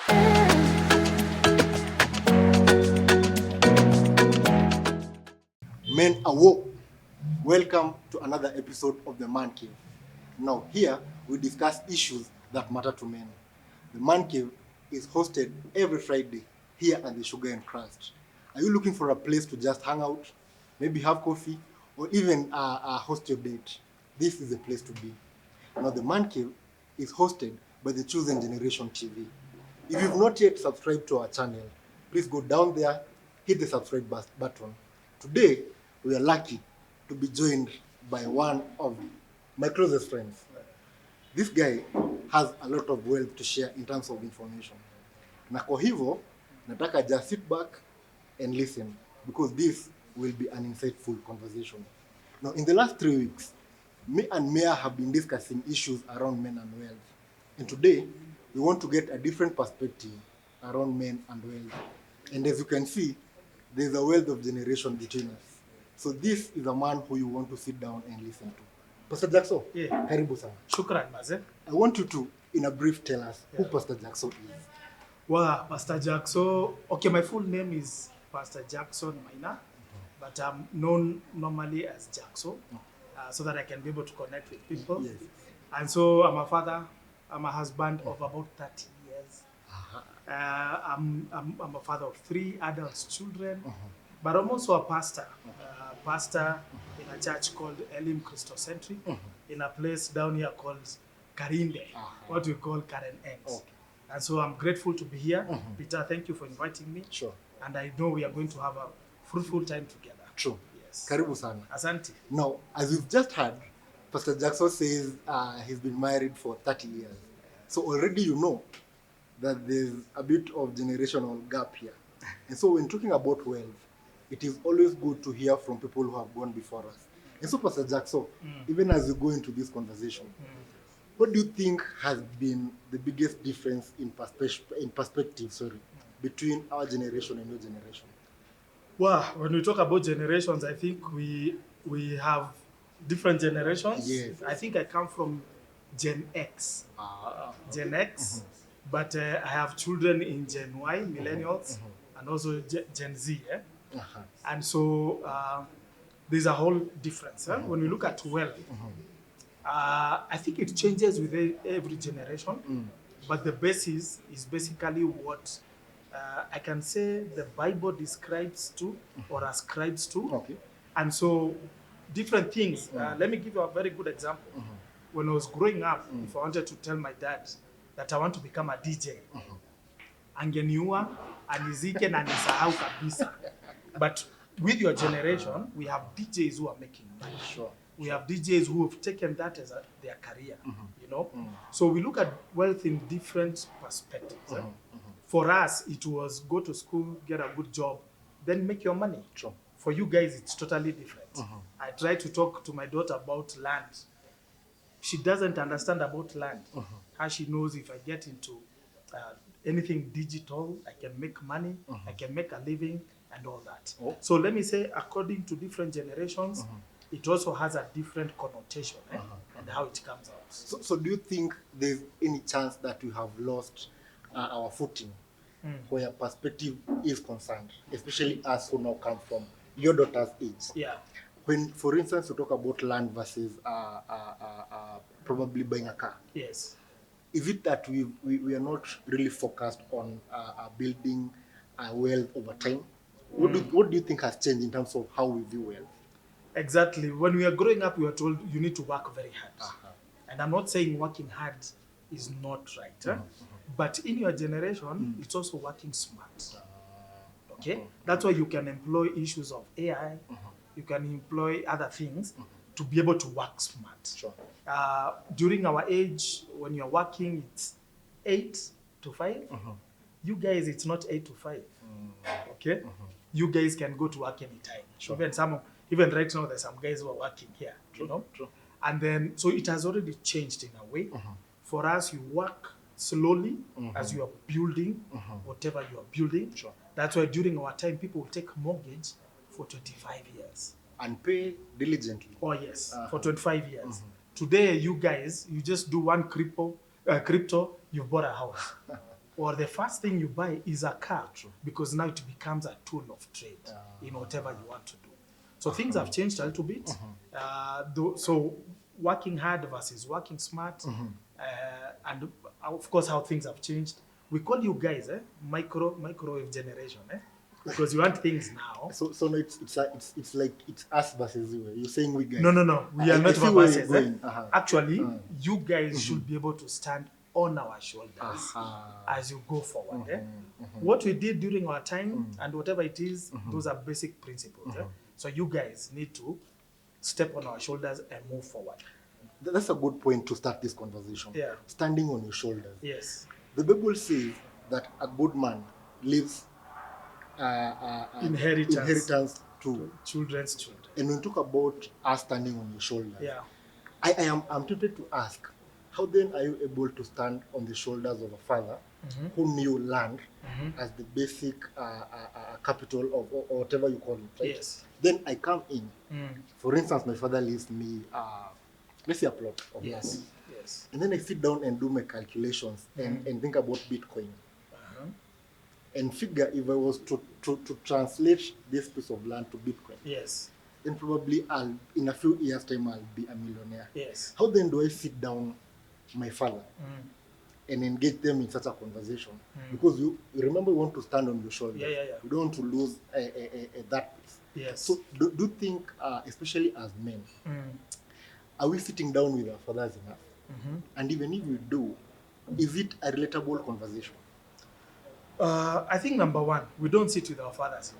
Men awoke. Welcome to another episode of the Man Cave. Now, here we discuss issues that matter to men. The Man Cave is hosted every Friday here at the Sugar and Crust. Are you looking for a place to just hang out, maybe have coffee, or even host your date? This is the place to be. Now, the Man Cave is hosted by the Chosen Generation TV. If you've not yet subscribed to our channel, please go down there, hit the subscribe button. Today, we are lucky to be joined by one of my closest friends. This guy has a lot of wealth to share in terms of information. Na kwa hivyo, nataka just sit back and listen because this will be an insightful conversation. Now, in the last 3 weeks, me and Mia have been discussing issues around men and wealth. And today, we want to get a different perspective around men and wealth. And as you can see, there's a wealth of generation between us. So this is a man who you want to sit down and listen to. Pastor Jackson, Yeah. karibu sana. Shukran, Maze. I want you to, in a brief, tell us who Pastor Jackson is. Well, Pastor Jackson, okay, my full name is Pastor Jackson Maina, but I'm known normally as Jackson, so that I can be able to connect with people. Yes. And so I'm a father, I'm a husband of about 30 years. I'm a father of 3 adult children, but I'm also a pastor. Pastor in a church called Elim Christocentric, in a place down here called Karinde, what we call Karen Ends. Okay. And so I'm grateful to be here. Peter, thank you for inviting me. Sure. And I know we are going to have a fruitful time together. True. Yes. Karibu sana. Asante. Now, as we've just heard, Pastor Jackson says he's been married for 30 years. So already you know that there's a bit of generational gap here. And so when talking about wealth, it is always good to hear from people who have gone before us. And so Pastor Jackson, even as we go into this conversation, what do you think has been the biggest difference in perspective between our generation and your generation? Well, when we talk about generations, I think we have different generations. Yes. I think I come from Gen X. Gen X, but I have children in Gen Y, millennials, and also Gen Z. And so there's a whole difference. When we look at wealth, I think it changes with every generation, but the basis is basically what I can say the Bible describes to or ascribes to. Okay. And so different things. Let me give you a very good example. When I was growing up, if I wanted to tell my dad that I want to become a DJ, angeniua anizike na nisahau kabisa. But with your generation, we have DJs who are making money. Sure. We have DJs who have taken that as their career, you know. So we look at wealth in different perspectives. For us, it was go to school, get a good job, then make your money. Sure. For you guys, it's totally different. I try to talk to my daughter about land. She doesn't understand about land. How she knows if I get into anything digital, I can make money, I can make a living, and all that. Oh. So let me say, according to different generations, it also has a different connotation and how it comes out. So do you think there's any chance that we have lost our footing where perspective is concerned, especially us who now come from your daughter's age? Yeah. When, for instance, you talk about land versus probably buying a car, Yes. is it that we are not really focused on building wealth over time? What do you think has changed in terms of how we view wealth? Exactly. When we are growing up, we are told you need to work very hard. And I'm not saying working hard is not right. But in your generation, it's also working smart. Okay? That's why you can employ issues of AI. You can employ other things to be able to work smart. Sure. During our age, when you're working, it's 8 to 5. You guys, it's not 8 to 5. Okay? You guys can go to work anytime. Sure. Even right now, there's some guys who are working here. True, You know? true. And then, so it has already changed in a way. For us, you work slowly as you are building whatever you are building. Sure. That's why during our time, people will take mortgage for 25 years. And pay diligently. Oh yes, for 25 years. Today, you guys, you just do one crypto, you bought a house. or the first thing you buy is a car, because now it becomes a tool of trade in whatever you want to do. So things have changed a little bit. So working hard versus working smart, and of course how things have changed. We call you guys microwave generation, because you want things now. So no, it's like it's us versus you. You're saying we guys. No. We are I not see where versus. you're going. Actually, you guys should be able to stand on our shoulders Aha. as you go forward. What we did during our time and whatever it is, those are basic principles. So you guys need to step on our shoulders and move forward. That's a good point to start this conversation. Yeah. Standing on your shoulders. Yes. The Bible says that a good man leaves inheritance to. Children's children. And when you talk about us standing on your shoulders, Yeah. I'm tempted to ask, how then are you able to stand on the shoulders of a father who knew land as the basic capital of or whatever you call it, right? Yes. Then I come in. For instance, my father leaves me, let's say a plot of land. Yes. And then I sit down and do my calculations and think about Bitcoin. And figure if I was to translate this piece of land to Bitcoin, Yes. then probably in a few years' time I'll be a millionaire. Yes. How then do I sit down my father and engage them in such a conversation? Because you remember, you want to stand on your shoulders. Yeah. You don't want to lose that piece. Yes. So do you think, especially as men, are we sitting down with our fathers enough? And even if we do, is it a relatable conversation? I think number one, we don't sit with our fathers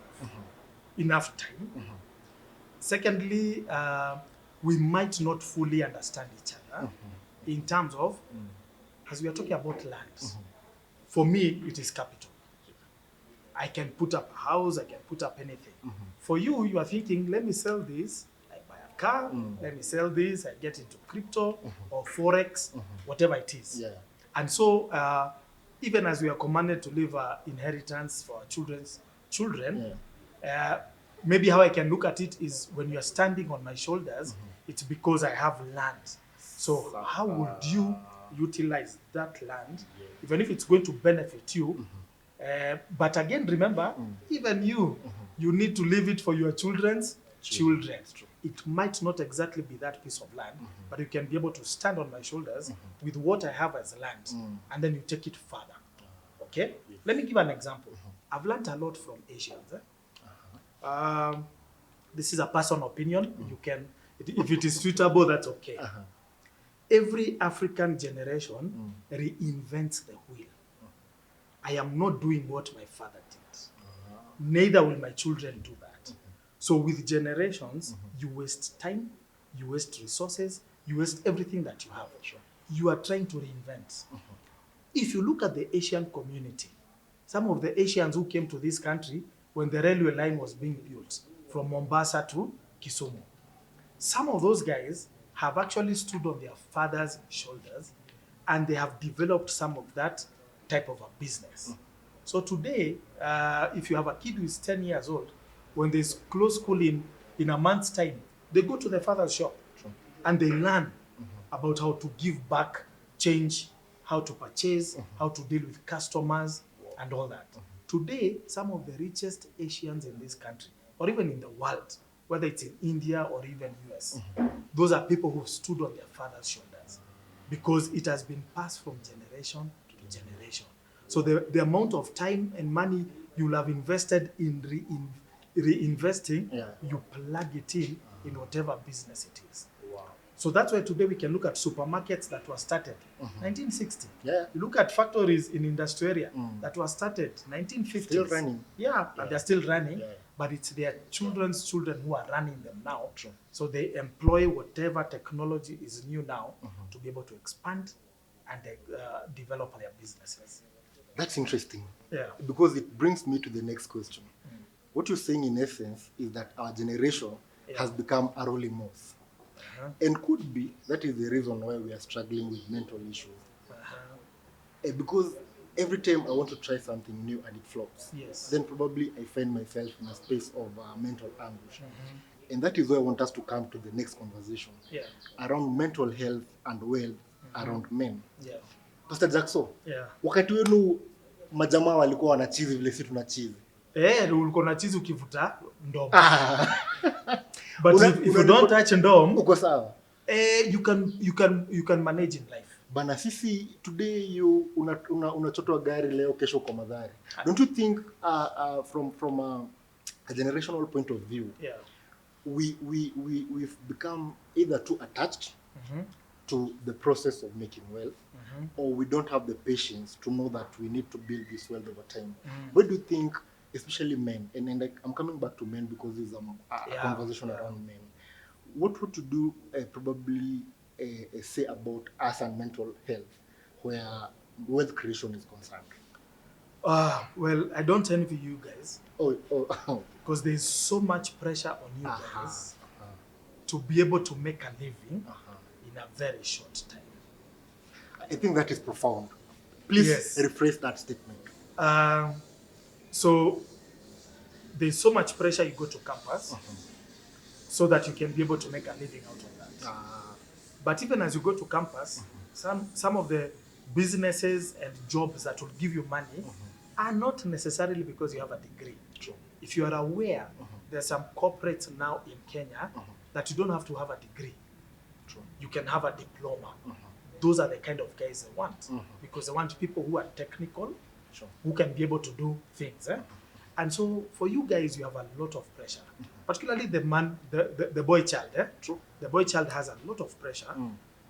enough time. Secondly, we might not fully understand each other in terms of, as we are talking about land, for me, it is capital. I can put up a house, I can put up anything. For you, you are thinking, let me sell this, I buy a car, let me sell this, I get into crypto or Forex, whatever it is. Yeah. And so, even as we are commanded to leave inheritance for our children's children, maybe how I can look at it is when you are standing on my shoulders, it's because I have land. So how would you utilize that land, even if it's going to benefit you? But again, remember, even you need to leave it for your children's children. It might not exactly be that piece of land, but you can be able to stand on my shoulders with what I have as land, and then you take it further. Okay? Let me give an example. I've learned a lot from Asians. This is a personal opinion. You can, if it is suitable, that's okay. Every African generation reinvents the wheel. I am not doing what my father did. Neither will my children do that. So with generations, you waste time, you waste resources, you waste everything that you have. You are trying to reinvent. If you look at the Asian community, some of the Asians who came to this country when the railway line was being built from Mombasa to Kisumu, some of those guys have actually stood on their father's shoulders and they have developed some of that type of a business. So today, if you have a kid who is 10 years old, when they close school in a month's time, they go to their father's shop and they learn about how to give back change, how to purchase, how to deal with customers, and all that. Today, some of the richest Asians in this country, or even in the world, whether it's in India or even US, those are people who stood on their father's shoulders because it has been passed from generation to generation. So the amount of time and money you'll have invested in reinvesting, you plug it in whatever business it is. Wow. So that's why today we can look at supermarkets that were started 1960. Yeah. You look at factories in Industrial that were started 1950s. Still running. Yeah, and they're still running, Yeah. but it's their children's children who are running them now. True. So they employ whatever technology is new now to be able to expand and develop their businesses. That's interesting. Yeah. Because it brings me to the next question. What you're saying in essence is that our generation has become a rolling mouse. And could be that is the reason why we are struggling with mental issues. Because every time I want to try something new and it flops, then probably I find myself in a space of mental anguish. And that is why I want us to come to the next conversation around mental health and wealth around men. Pastor Jackson, wakati wenu majamaa walikuwa wanachizi vile sisi tunachizi. Ulikuwa na chizi ukivuta ndom. But Una- if you una- don't touch ndom, Uko sawa? you can manage in life. Bana, sisi today unachotwa gari leo, kesho uko Madhari. Don't you think from a generational point of view, Yeah. we've become either too attached to the process of making wealth, or we don't have the patience to know that we need to build this wealth over time? What do you think, especially men, and I'm coming back to men because this is a conversation around men. What would you do probably say about us and mental health where wealth creation is concerned? Well, I don't envy you guys Oh. because there's so much pressure on you guys to be able to make a living in a very short time. I think that is profound. Please Yes. rephrase that statement. So there's so much pressure you go to campus so that you can be able to make a living out of that. But even as you go to campus, some of the businesses and jobs that will give you money are not necessarily because you have a degree. True. If you are aware, there are some corporates now in Kenya that you don't have to have a degree. True. You can have a diploma. Those are the kind of guys they want because they want people who are technical, Sure. who can be able to do things. And so for you guys, you have a lot of pressure, particularly the boy child. True. The boy child has a lot of pressure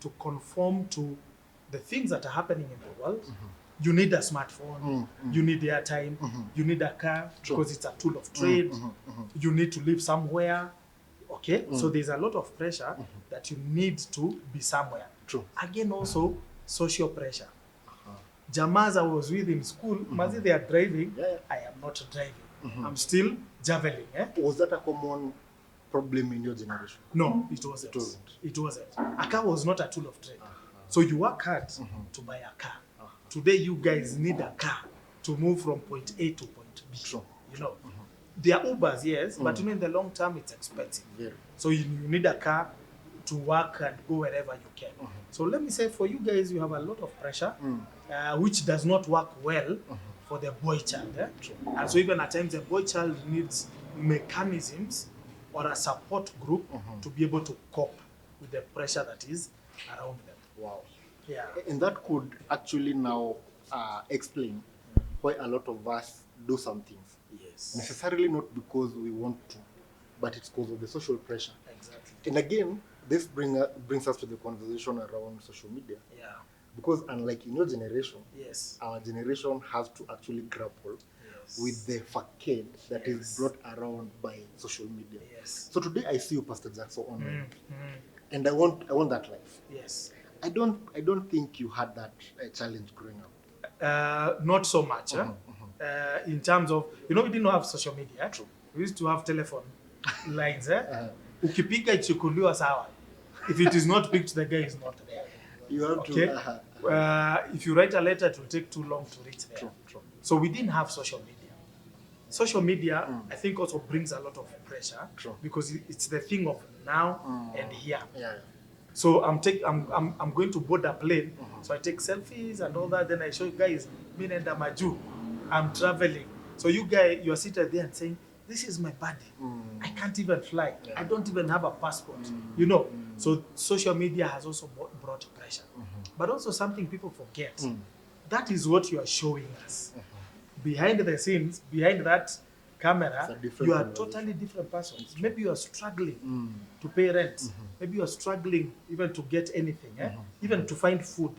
to conform to the things that are happening in the world. You need a smartphone, you need airtime, you need a car because it's a tool of trade. You need to live somewhere. Okay, so there's a lot of pressure that you need to be somewhere. True. Again, also social pressure. Jamas I was with in school, Mazi they are driving. Yeah. I am not driving. I'm still javeling. Was that a common problem in your generation? No, it wasn't. It wasn't. It wasn't. A car was not a tool of trade. So you work hard to buy a car. Today you guys need a car to move from point A to point B. True. You know, there are Ubers, yes, but you know in the long term it's expensive. Very. So you need a car to work and go wherever you can. So let me say for you guys, you have a lot of pressure, which does not work well for the boy child. And so even at times the boy child needs mechanisms or a support group to be able to cope with the pressure that is around them. Wow. Yeah. And that could actually now explain why a lot of us do some things. Yes. Necessarily not because we want to, but it's because of the social pressure. Exactly. And again, this brings us to the conversation around social media. Yeah. Because unlike in your generation, Yes. our generation has to actually grapple Yes. with the facade that is Yes. brought around by social media. Yes. So today I see you, Pastor Jackson, online, Mm. and I want that life. Yes. I don't think you had that challenge growing up. Not so much. In terms of, we didn't have social media. True. We used to have telephone lines. Ukipiga ichukuliwa sawa. If it is not picked, the guy is not there. You have Okay. If you write a letter, it will take too long to reach there. True. So we didn't have social media. Social media, I think, also brings a lot of pressure True. because it's the thing of now and here. Yeah. So I'm going to board a plane. So I take selfies and all that. Then I show you guys, me and Maju, I'm traveling. So you guys, you are seated there and saying, this is my body. I can't even fly. I don't even have a passport. So social media has also brought pressure. But also something people forget. That is what you are showing us. Behind the scenes, behind that camera, you are totally different persons. Maybe you are struggling to pay rent. Maybe you are struggling even to get anything, even to find food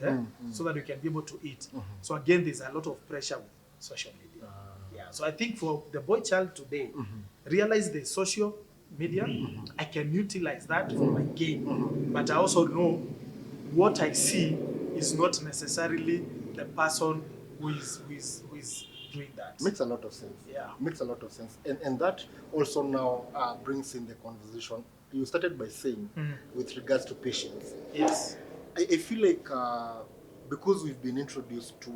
so that you can be able to eat. So again, there's a lot of pressure with social media. Yeah. So I think for the boy child today, realize the social media, I can utilize that for my gain. But I also know what I see is not necessarily the person who is doing that. Makes a lot of sense. Yeah. Makes a lot of sense. And that also now brings in the conversation. You started by saying, with regards to patience. Yes. I feel like because we've been introduced to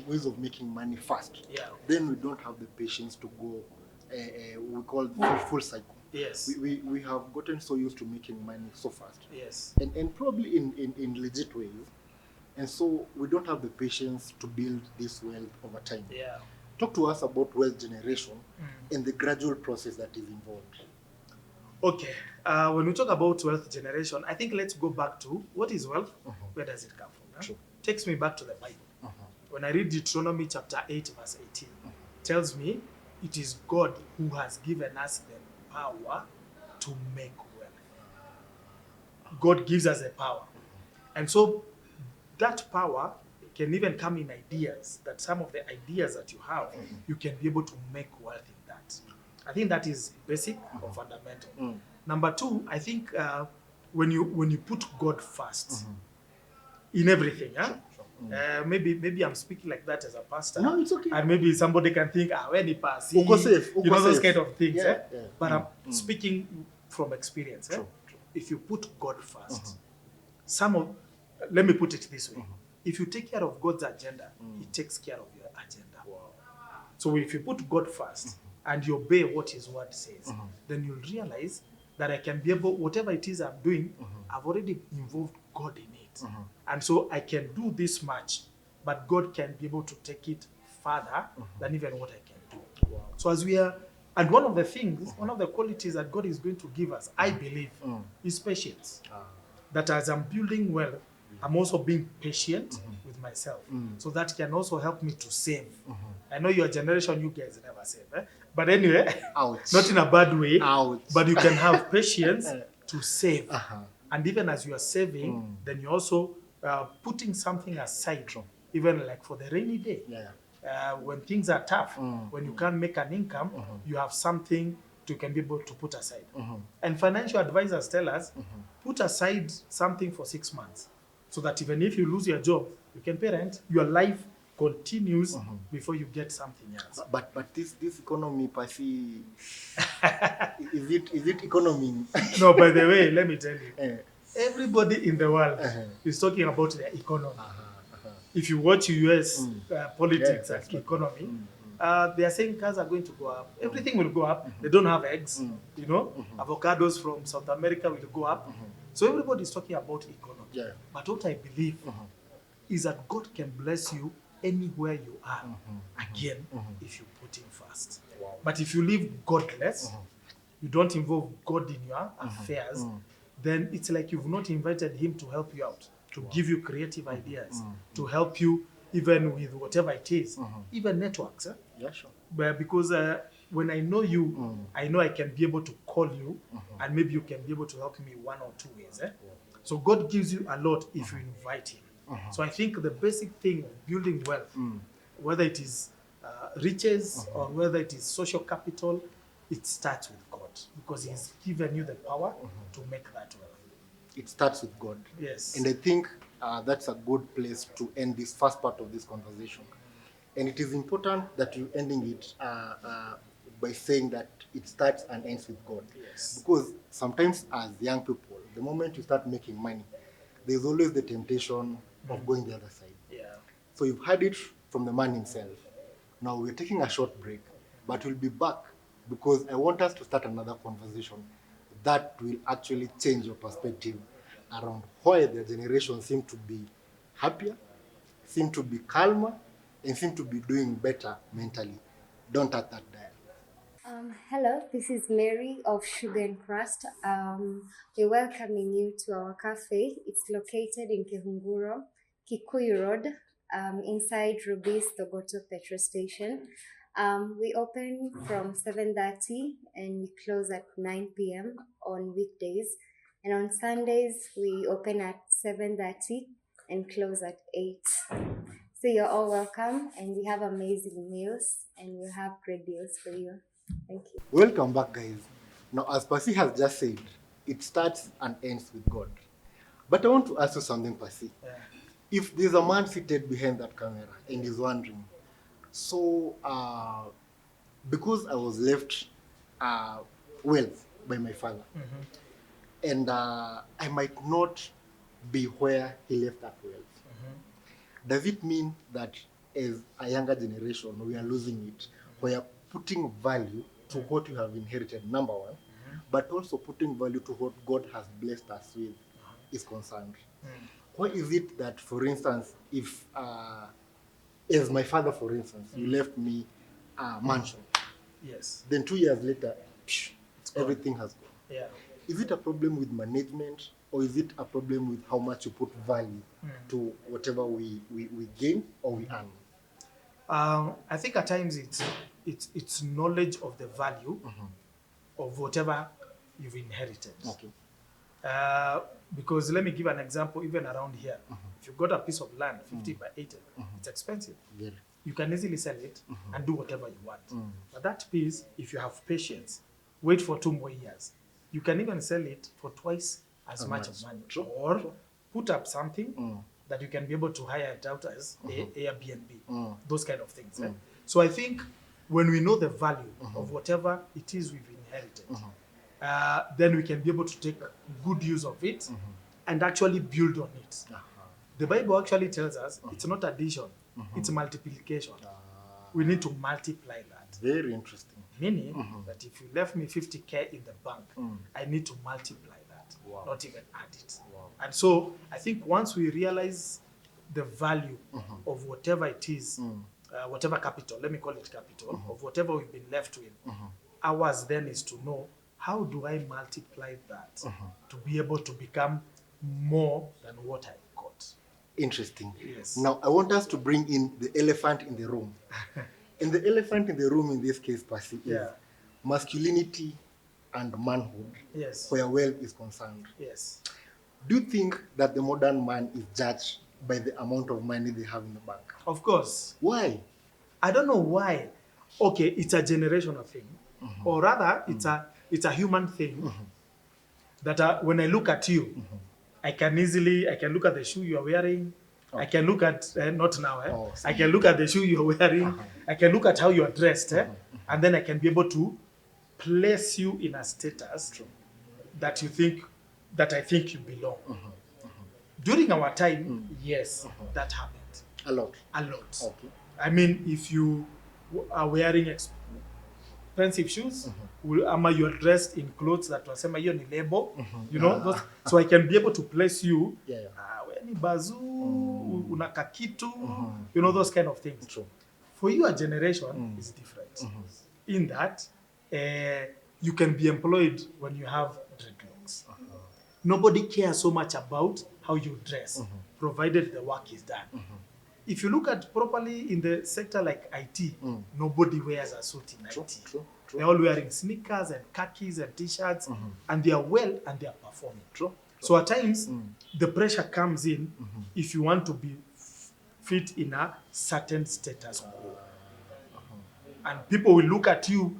ways of making money fast, then we don't have the patience to go, we call full cycle. Yes. We have gotten so used to making money so fast. Yes. And probably in legit ways, And so we don't have the patience to build this wealth over time. Yeah. Talk to us about wealth generation and the gradual process that is involved. Okay. When we talk about wealth generation, I think let's go back to what is wealth? Where does it come from? Huh? True. Takes me back to the Bible. When I read Deuteronomy chapter 8, verse 18, tells me it is God who has given us the power to make wealth. God gives us the power. And so that power can even come in ideas, that some of the ideas that you have, you can be able to make wealth in that. I think that is basic or fundamental. Number two, I think when you put God first in everything, huh? Maybe I'm speaking like that as a pastor. No, it's okay. And maybe somebody can think, when he pass, Uko safe, you know, uko those safe. kind of things. Yeah, yeah. But I'm speaking from experience. True. If you put God first, let me put it this way. If you take care of God's agenda, He takes care of your agenda. So if you put God first and you obey what His word says, then you'll realize that I can be able, whatever it is I'm doing, I've already involved God in it. And so I can do this much, but God can be able to take it further than even what I can do. So as we are, and one of the things, one of the qualities that God is going to give us, I believe, is patience. That as I'm building wealth, I'm also being patient with myself. So that can also help me to save. I know your generation, you guys never save. But anyway, Ouch. not in a bad way, Ouch. but you can have patience to save. And even as you are saving, then you're also putting something aside, even like for the rainy day. When things are tough, when you can't make an income, you have something you can be able to put aside. And financial advisors tell us, put aside something for 6 months, so that even if you lose your job, you can pay rent. Your life continues before you get something else. But this economy, per se, is it economy? No, by the way, let me tell you, everybody in the world is talking about their economy. If you watch US politics and economy, they are saying cars are going to go up. Everything will go up. They don't have eggs, you know. Avocados from South America will go up. So everybody is talking about economy. But what I believe is that God can bless you anywhere you are, again, if you put Him first. But if you live godless, you don't involve God in your affairs, then it's like you've not invited Him to help you out, to give you creative ideas, to help you even with whatever it is, even networks. Yeah, sure. But because when I know you, I know I can be able to call you, and maybe you can be able to help me one or two ways. So God gives you a lot if you invite Him. So I think the basic thing of building wealth, whether it is riches or whether it is social capital, it starts with God, because He's given you the power to make that wealth. It starts with God. Yes. And I think that's a good place to end this first part of this conversation. And it is important that you're ending it by saying that it starts and ends with God. Yes. Because sometimes as young people, the moment you start making money, there's always the temptation of going the other side. Yeah. So you've heard it from the man himself. Now we're taking a short break, but we'll be back because I want us to start another conversation that will actually change your perspective around why the generation seem to be happier, seem to be calmer, and seem to be doing better mentally. Don't touch that dial. Hello, this is Mary of Sugar and Crust. We're welcoming you to our cafe. It's located in Kihunguro, Kikuyu Road, inside Rubis Togoto petrol station. We open from 7:30 and we close at 9 p.m. on weekdays. And on Sundays, we open at 7:30 and close at 8. So you're all welcome, and we have amazing meals and we have great deals for you. Thank you. Welcome back, guys. Now, as Percy has just said, it starts and ends with God. But I want to ask you something, Percy. If there's a man seated behind that camera and is wondering, so because I was left wealth by my father, and I might not be where he left that wealth, does it mean that as a younger generation, we are losing it? We are putting value to what you have inherited, number one, but also putting value to what God has blessed us with is concerned. Why is it that, for instance, if as my father, for instance, you left me a mansion, Yes. then 2 years later, gone. everything has gone. Yeah. Is it a problem with management, or is it a problem with how much you put value to whatever we gain or we earn? I think at times it's knowledge of the value of whatever you've inherited. Okay. Because let me give an example, even around here. If you've got a piece of land, 50 by 80, it's expensive. Very. You can easily sell it and do whatever you want. But that piece, if you have patience, wait for 2 more years. You can even sell it for twice as much of money. True. Or put up something that you can be able to hire it out as Airbnb. Those kind of things. So I think when we know the value of whatever it is we've inherited, then we can be able to take good use of it and actually build on it. The Bible actually tells us it's not addition, it's multiplication. We need to multiply that. Very interesting. Meaning that if you left me 50K in the bank, I need to multiply that, not even add it. And so I think once we realize the value of whatever it is, whatever capital, let me call it capital, of whatever we've been left with, ours then is to know, how do I multiply that to be able to become more than what I got? Interesting. Yes. Now, I want us to bring in the elephant in the room. And the elephant in the room in this case, Percy, is masculinity and manhood, Yes. where wealth is concerned. Yes. Do you think that the modern man is judged by the amount of money they have in the bank? Of course. Why? I don't know why. Okay, it's a generational thing, or rather, it's a human thing. That when I look at you, I can look at the shoe you are wearing. I can look at not now. I can look at the shoe you're wearing. I can look at how you are dressed, and then I can be able to place you in a status that I think you belong. During our time, yes, that happened A lot. a lot. Okay. I mean, if you are wearing expensive shoes, ama you are dressed in clothes that wasema hiyo ni label, you know, those, so I can be able to place you, we ni bazoo, unaka kitu, you know, those kind of things. True. For your generation, is different. In that, you can be employed when you have dreadlocks. Nobody cares so much about how you dress, provided the work is done. If you look at properly in the sector like IT, nobody wears a suit in IT. True. They're all wearing sneakers and khakis and t-shirts, and they are well and they are performing. True. So at times, the pressure comes in if you want to be fit in a certain status quo. And people will look at you,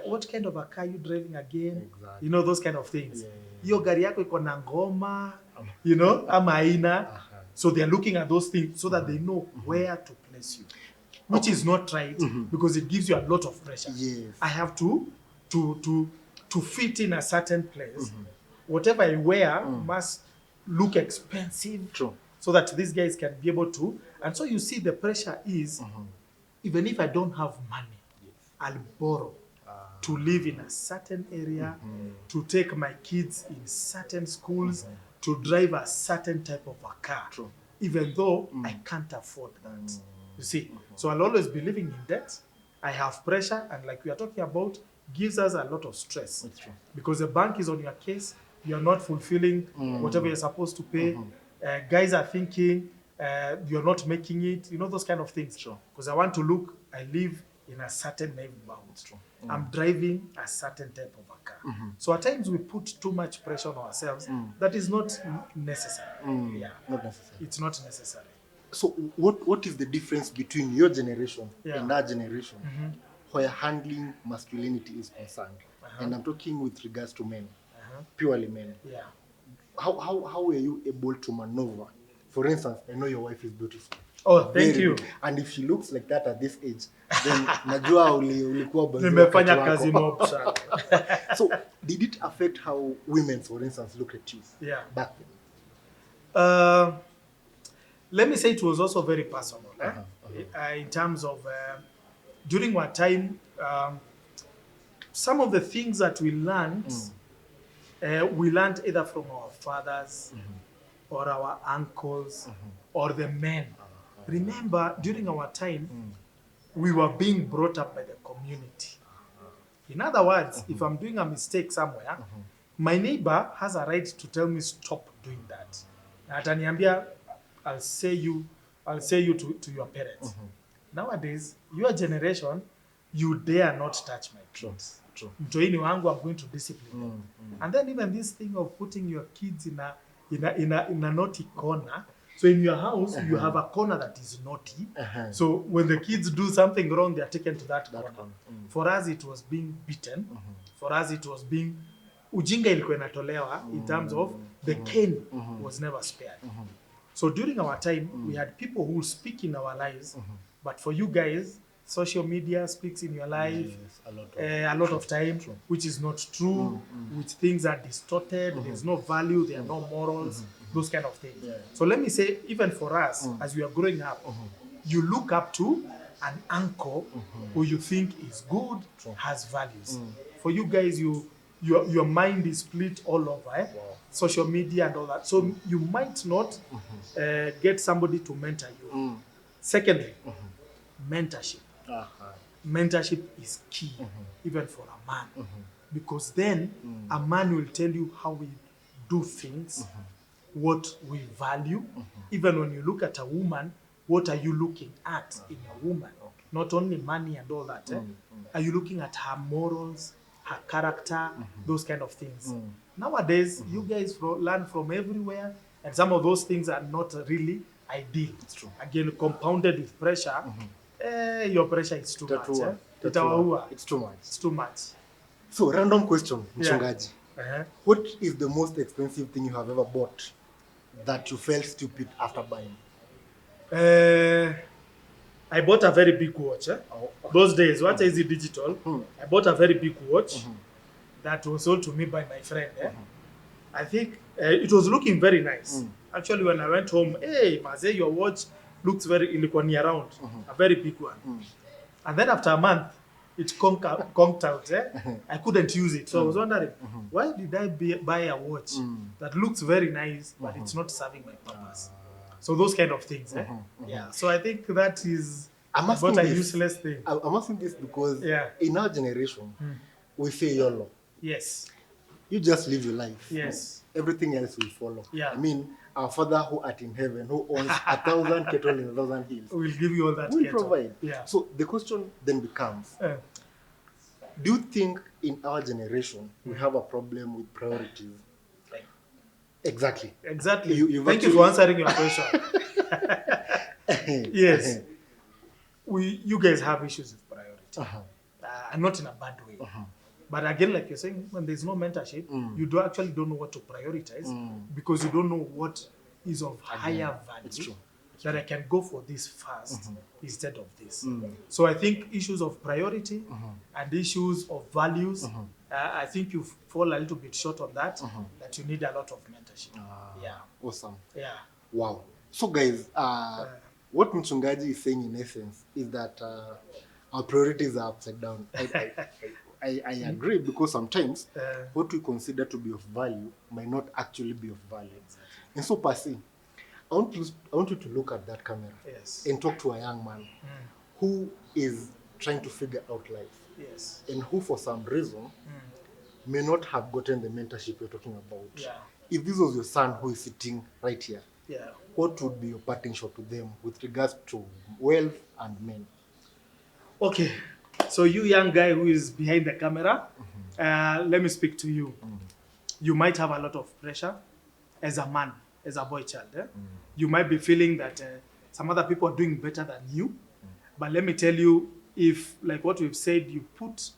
what kind of a car are you driving again? Exactly. You know, those kind of things. Hiyo gari yako iko na ngoma, you know, ama haina. So they're looking at those things so that they know where to place you, which is not right because it gives you a lot of pressure. Yes. I have to fit in a certain place. Whatever I wear must look expensive. True. So that these guys can be able to. And so you see the pressure is, even if I don't have money, I'll borrow to live in a certain area, to take my kids in certain schools, to drive a certain type of a car, even though I can't afford that. You see, so I'll always be living in debt. I have pressure, and like we are talking about, gives us a lot of stress. That's true. Because the bank is on your case, you're not fulfilling whatever you're supposed to pay. Guys are thinking you're not making it, you know, those kind of things. Because I want to look, I live in a certain neighborhood. I'm driving a certain type of a car. So at times we put too much pressure on ourselves that is not necessary. Not necessary. It's not necessary. So what is the difference between your generation and our generation where handling masculinity is concerned? And I'm talking with regards to men, purely men. How were you able to maneuver? For instance, I know your wife is beautiful. Oh, thank you. And if she looks like that at this age, then najua ulikuwa bazoo Nimefanya wakati kazi wako. mob sana. So did it affect how women, for instance, look at you back then? Let me say it was also very personal. In terms of during our time, some of the things that we learned either from our fathers or our uncles or the men. Remember, during our time, we were being brought up by the community. In other words, if I'm doing a mistake somewhere, my neighbor has a right to tell me stop doing that. Ataniambia, I'll say you to your parents. Nowadays, your generation, you dare not touch my kids. True. Mtoini wangu, I'm going to discipline them. And then even this thing of putting your kids in a naughty corner. So in your house, you have a corner that is naughty. So when the kids do something wrong, they are taken to that corner. For us, it was being beaten. For us, it was being ujinga ilikuwa inatolewa in terms of the cane was never spared. So during our time, we had people who speak in our lives, but for you guys, social media speaks in your life a lot of time, which is not true, which things are distorted, there's no value, there are no morals, those kind of things. So let me say, even for us, as we are growing up, you look up to an uncle who you think is good, has values. For you guys, your mind is split all over, social media and all that. So you might not get somebody to mentor you. Secondly, mentorship. Mentorship is key, even for a man, because then a man will tell you how we do things, what we value. Even when you look at a woman, what are you looking at in a woman? Not only money and all that. Are you looking at her morals, her character, those kind of things? Nowadays, you guys learn from everywhere, and some of those things are not really ideal. It's true. Again, compounded with pressure. Your pressure is too much. It's too much. It's too much. So, random question, Mchungaji. What is the most expensive thing you have ever bought that you felt stupid after buying? I bought a very big watch. Those days, what is it digital? I bought a very big watch that was sold to me by my friend. I think it was looking very nice. Actually, when I went home, hey, Maze, your watch looks very ilikuwa around, a very big one. And then after a month, it conked out. I couldn't use it. So I was wondering, why did I buy a watch that looks very nice, but it's not serving my purpose? So those kind of things. Yeah. So I think that is about a useless thing. I'm asking this because in our generation, we say YOLO. Yes. You just live your life. Yes. Everything else will follow. Yeah. I mean, our Father who art in heaven, who owns 1,000 cattle in 1,000 hills, We'll give you all that. will cattle. provide. Yeah. So the question then becomes, do you think in our generation we have a problem with priorities? Exactly. Exactly. You've Thank you for answering your question. Yes. You guys have issues with priority. And not in a bad way. But again, like you're saying, when there's no mentorship, you don't know what to prioritize because you don't know what is of higher value that I can go for this first instead of this. So I think issues of priority and issues of values, I think you fall a little bit short on that, that you need a lot of mentorship. Awesome. Yeah. Wow. So guys, what Mchungaji is saying in essence is that our priorities are upside down. I agree, because sometimes what we consider to be of value might not actually be of value. And so, Pasi, I want you to look at that camera and talk to a young man who is trying to figure out life, and who for some reason may not have gotten the mentorship you're talking about. If this was your son who is sitting right here, what would be your parting shot to them with regards to wealth and men? Okay. So you young guy who is behind the camera, let me speak to you. You might have a lot of pressure as a man, as a boy child. You might be feeling that some other people are doing better than you. But let me tell you, if, like what we've said, you put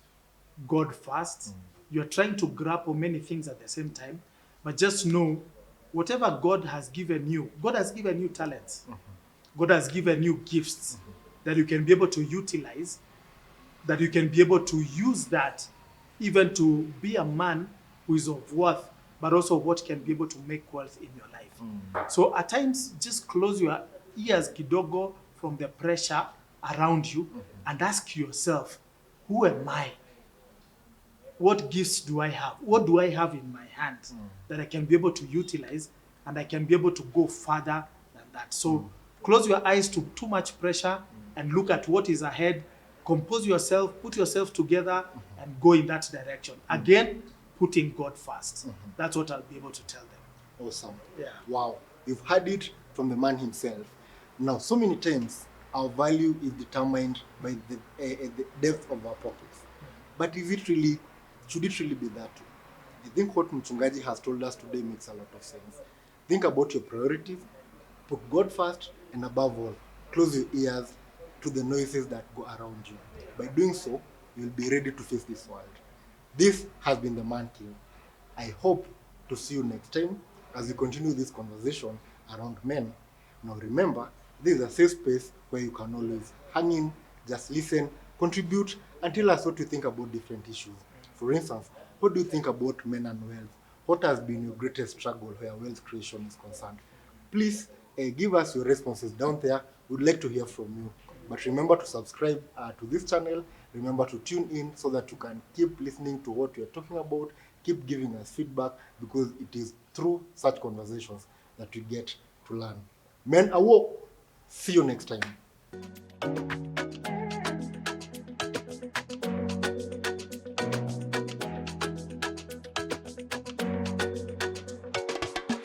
God first, you're trying to grapple many things at the same time, but just know, whatever God has given you talents. God has given you gifts that you can be able to utilize, that you can be able to use that even to be a man who is of worth, but also what can be able to make wealth in your life. So at times, just close your ears kidogo from the pressure around you and ask yourself, who am I? What gifts do I have? What do I have in my hands that I can be able to utilize and I can be able to go further than that. So close your eyes to too much pressure and look at what is ahead. Compose yourself, put yourself together, and go in that direction. Again, putting God first. That's what I'll be able to tell them. Awesome. Yeah. Wow. You've heard it from the man himself. Now, so many times our value is determined by the depth of our pockets. But is it really, should it really be that way? I think what Mchungaji has told us today makes a lot of sense. Think about your priorities, put God first, and above all, close your ears to the noises that go around you. By doing so, you'll be ready to face this world. This has been the Man Cave. I hope to see you next time as we continue this conversation around men. Now remember, this is a safe space where you can always hang in, just listen, contribute, and tell us what you think about different issues. For instance, what do you think about men and wealth? What has been your greatest struggle where wealth creation is concerned? Please give us your responses down there. We'd like to hear from you. But remember to subscribe to this channel. Remember to tune in so that you can keep listening to what we are talking about. Keep giving us feedback, because it is through such conversations that we get to learn. Men awoke. See you next time.